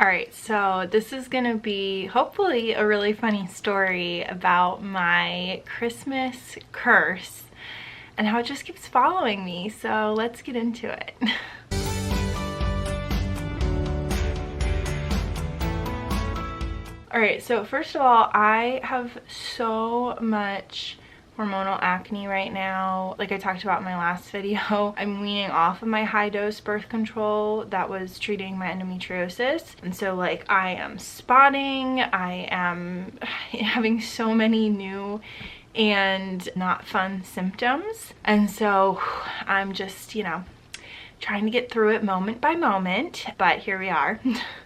Alright, so this is gonna be hopefully a really funny story about my Christmas curse and how it just keeps following me, so let's get into it. Alright, so first of all, I have so much hormonal acne right now. Like I talked about in my last video, I'm weaning off of my high dose birth control that was treating my endometriosis, and so like I am spotting, I am having so many new and not fun symptoms, and so I'm just, you know, trying to get through it moment by moment, but here we are.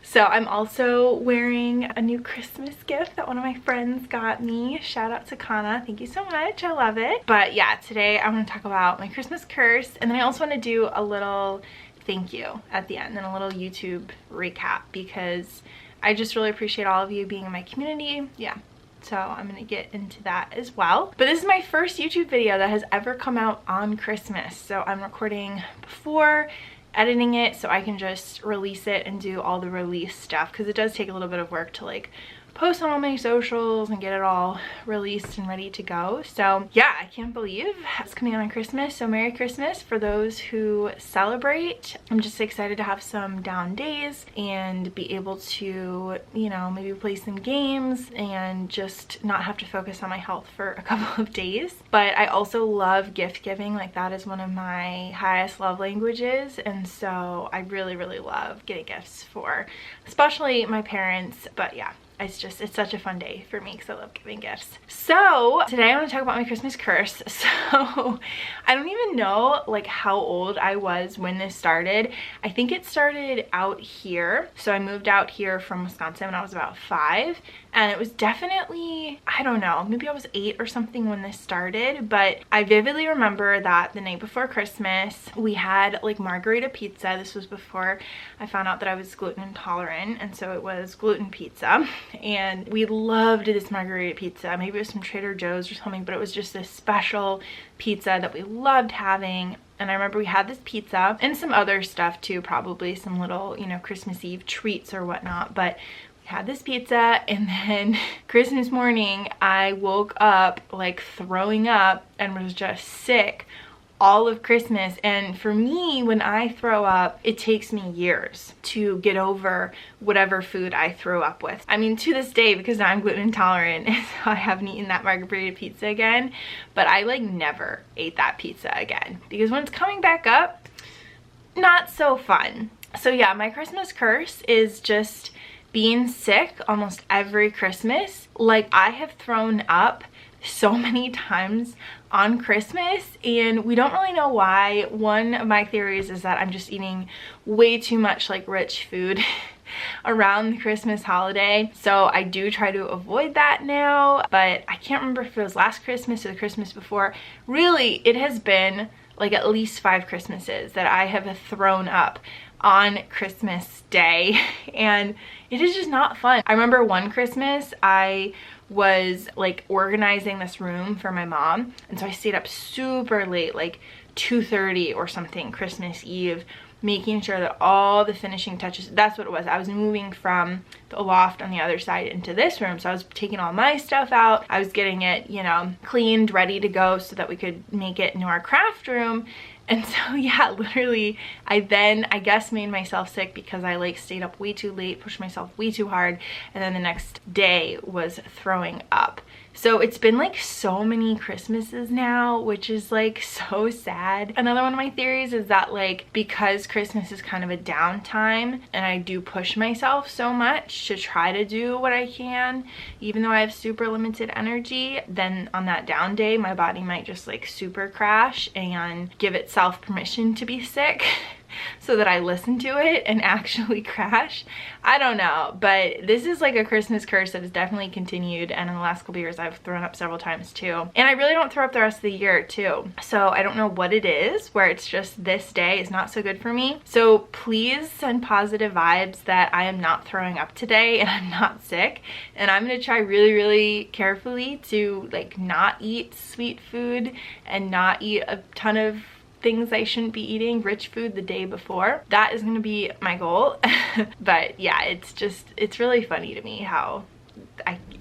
So I'm also wearing a new Christmas gift that one of my friends got me. Shout out to Kana, thank you so much, I love it. But yeah, today I want to talk about my Christmas curse, and then I also want to do a little thank you at the end and a little YouTube recap, because I just really appreciate all of you being in my community. Yeah, so I'm gonna get into that as well. But this is my first YouTube video that has ever come out on Christmas, so I'm recording before, editing it so I can just release it and do all the release stuff, because it does take a little bit of work to like post on all my socials and get it all released and ready to go. So yeah, I can't believe it's coming out on Christmas, so Merry Christmas for those who celebrate. I'm just excited to have some down days and be able to, you know, maybe play some games and just not have to focus on my health for a couple of days. But I also love gift giving, like that is one of my highest love languages, and so I really love getting gifts for especially my parents. But yeah, it's such a fun day for me because I love giving gifts. So today I want to talk about my Christmas curse. So I don't even know like how old I was when this started. I think it started out here. So I moved out here from Wisconsin when I was about 5, and it was definitely, I don't know, maybe I was 8 or something when this started, but I vividly remember that the night before Christmas we had like margarita pizza. This was before I found out that I was gluten intolerant, and so it was gluten pizza. And we loved this margarita pizza. Maybe it was from Trader Joe's or something, but it was just this special pizza that we loved having. And I remember we had this pizza and some other stuff too, probably some little, you know, Christmas Eve treats or whatnot, but we had this pizza. And then Christmas morning I woke up like throwing up and was just sick all of Christmas. And for me, when I throw up, it takes me years to get over whatever food I throw up with. I mean, to this day, because now I'm gluten intolerant, so I haven't eaten that margarita pizza again, but I like never ate that pizza again, because when it's coming back up, not so fun. So yeah, my Christmas curse is just being sick almost every Christmas. Like I have thrown up so many times on Christmas, and we don't really know why. One of my theories is that I'm just eating way too much like rich food around the Christmas holiday, so I do try to avoid that now. But I can't remember if it was last Christmas or the Christmas before. Really, it has been like at least 5 Christmases that I have thrown up on Christmas Day, and it is just not fun. I remember one Christmas I was like organizing this room for my mom, and so I stayed up super late, like 2:30 or something Christmas Eve, making sure that all the finishing touches, that's what it was. I was moving from the loft on the other side into this room, so I was taking all my stuff out, I was getting it, you know, cleaned, ready to go so that we could make it into our craft room. And so yeah, literally I then, I guess, made myself sick because I like stayed up way too late, pushed myself way too hard, and then the next day was throwing up. So it's been like so many Christmases now, which is like so sad. Another one of my theories is that like because Christmas is kind of a downtime and I do push myself so much to try to do what I can, even though I have super limited energy, then on that down day my body might just like super crash and give itself permission to be sick. So that I listen to it and actually crash. I don't know, but this is like a Christmas curse that has definitely continued, and in the last couple years I've thrown up several times too. And I really don't throw up the rest of the year too. So I don't know what it is, where it's just this day is not so good for me. So please send positive vibes that I am not throwing up today and I'm not sick. And I'm gonna try really carefully to like not eat sweet food and not eat a ton of things I shouldn't be eating, rich food the day before. That is going to be my goal. But yeah, it's really funny to me how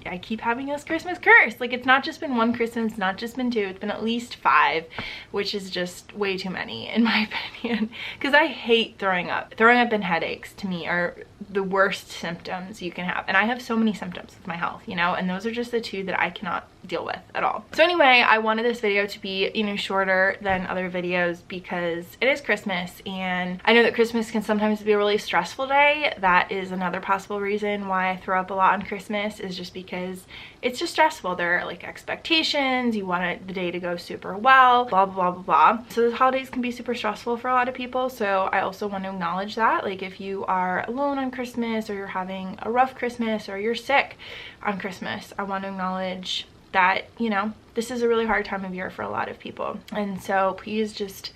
I keep having this Christmas curse. Like, it's not just been one Christmas, not just been 2, it's been at least 5, which is just way too many in my opinion, because I hate throwing up. Throwing up and headaches to me are the worst symptoms you can have, and I have so many symptoms with my health, you know, and those are just the 2 that I cannot deal with at all. So anyway, I wanted this video to be, you know, shorter than other videos because it is Christmas, and I know that Christmas can sometimes be a really stressful day. That is another possible reason why I throw up a lot on Christmas, is just because it's just stressful. There are like expectations, you want the day to go super well, blah blah blah blah blah. So the holidays can be super stressful for a lot of people, so I also want to acknowledge that. Like, if you are alone on Christmas, or you're having a rough Christmas, or you're sick on Christmas, I want to acknowledge that, you know, this is a really hard time of year for a lot of people. And so please just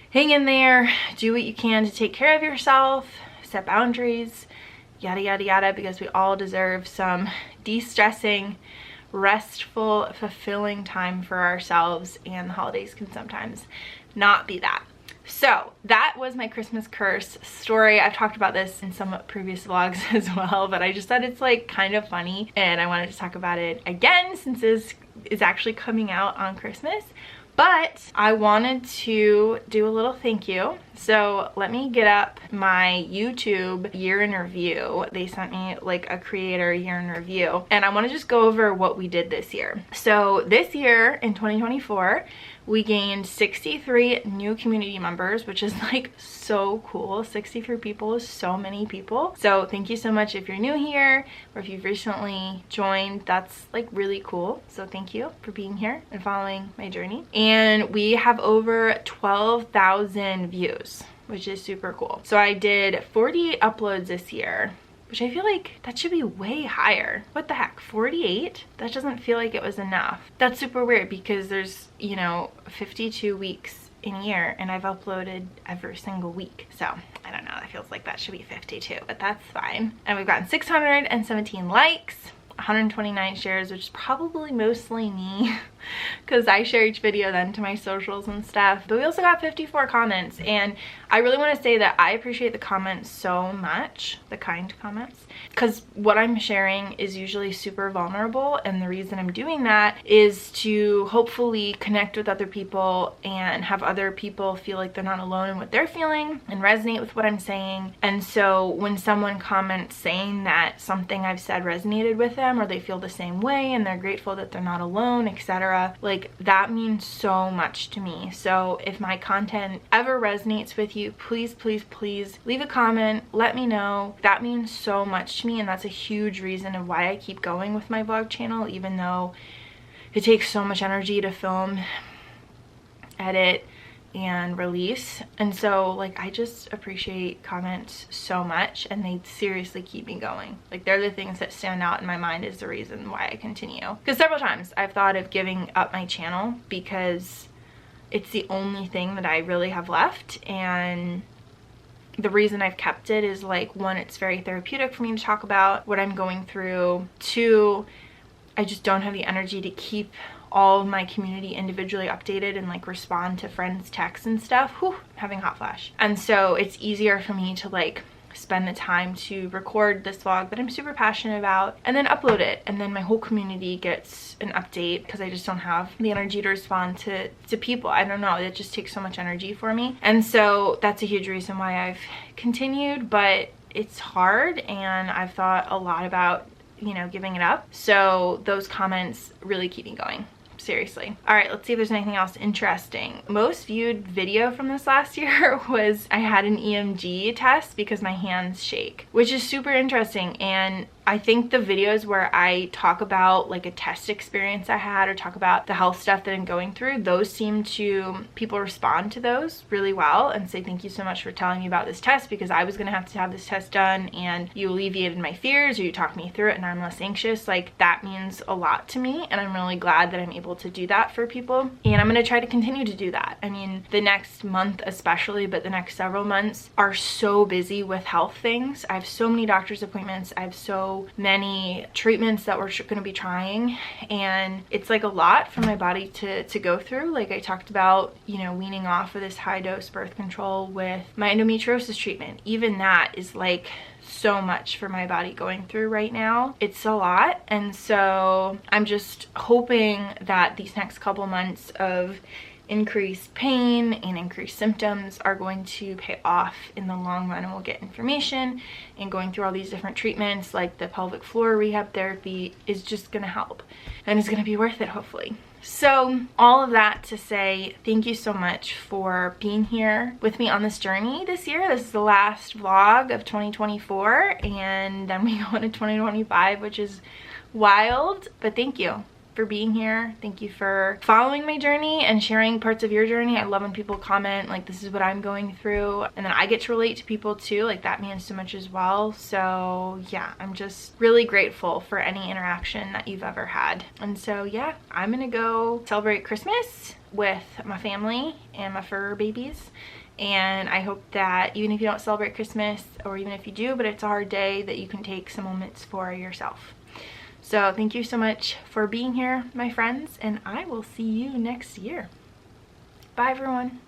hang in there, do what you can to take care of yourself, set boundaries, yada yada yada, because we all deserve some de-stressing, restful, fulfilling time for ourselves, and the holidays can sometimes not be that. So that was my Christmas curse story. I've talked about this in some previous vlogs as well, but I just thought it's like kind of funny, and I wanted to talk about it again since this is actually coming out on Christmas. But I wanted to do a little thank you. So let me get up my YouTube year in review. They sent me like a creator year in review, and I want to just go over what we did this year. So this year in 2024, we gained 63 new community members, which is like so cool. 63 people is so many people. So thank you so much if you're new here, or if you've recently joined. That's like really cool. So thank you for being here and following my journey. And we have over 12,000 views, which is super cool. So I did 48 uploads this year, which I feel like that should be way higher. What the heck, 48? That doesn't feel like it was enough. That's super weird because there's, you know, 52 weeks in a year, and I've uploaded every single week. So I don't know, that feels like that should be 52, but that's fine. And we've gotten 617 likes, 129 shares, which is probably mostly me because I share each video then to my socials and stuff. But we also got 54 comments, and I really want to say that I appreciate the comments so much, the kind comments, because what I'm sharing is usually super vulnerable, and the reason I'm doing that is to hopefully connect with other people and have other people feel like they're not alone in what they're feeling and resonate with what I'm saying. And so when someone comments saying that something I've said resonated with them, or they feel the same way and they're grateful that they're not alone, etc., like that means so much to me. So if my content ever resonates with you, please please please leave a comment, let me know. That means so much to me, and that's a huge reason of why I keep going with my vlog channel, even though it takes so much energy to film, edit, and release. And so like I just appreciate comments so much, and they seriously keep me going. Like they're the things that stand out in my mind as the reason why I continue. Because several times I've thought of giving up my channel because it's the only thing that I really have left, and the reason I've kept it is like, 1, it's very therapeutic for me to talk about what I'm going through. 2, I just don't have the energy to keep all of my community individually updated and like respond to friends' texts and stuff. Whew, I'm having a hot flash. And so it's easier for me to like spend the time to record this vlog that I'm super passionate about and then upload it, and then my whole community gets an update, because I just don't have the energy to respond to people. I don't know, it just takes so much energy for me. And so that's a huge reason why I've continued, but it's hard, and I've thought a lot about, you know, giving it up. So those comments really keep me going. Seriously. All right, let's see if there's anything else interesting. Most viewed video from this last year was I had an EMG test because my hands shake, which is super interesting. And I think the videos where I talk about like a test experience I had, or talk about the health stuff that I'm going through, those seem to, people respond to those really well and say, thank you so much for telling me about this test, because I was gonna have to have this test done, and you alleviated my fears, or you talked me through it, and I'm less anxious. Like that means a lot to me, and I'm really glad that I'm able to do that for people. And I'm gonna try to continue to do that. I mean, the next month especially, but the next several months are so busy with health things. I have so many doctor's appointments. I have so so many treatments that we're going to be trying, and it's like a lot for my body to go through. Like I talked about, you know, weaning off of this high dose birth control with my endometriosis treatment. Even that is like so much for my body going through right now. It's a lot. And so I'm just hoping that these next couple months of increased pain and increased symptoms are going to pay off in the long run, and we'll get information, and going through all these different treatments like the pelvic floor rehab therapy is just gonna help, and it's gonna be worth it, hopefully. So all of that to say, thank you so much for being here with me on this journey this year. This is the last vlog of 2024, and then we go into 2025, which is wild, but thank you for being here. Thank you for following my journey and sharing parts of your journey. I love when people comment like, this is what I'm going through, and then I get to relate to people too. Like that means so much as well. So yeah, I'm just really grateful for any interaction that you've ever had. And so yeah, I'm gonna go celebrate Christmas with my family and my fur babies. And I hope that even if you don't celebrate Christmas, or even if you do, but it's a hard day, that you can take some moments for yourself. So thank you so much for being here, my friends, and I will see you next year. Bye, everyone.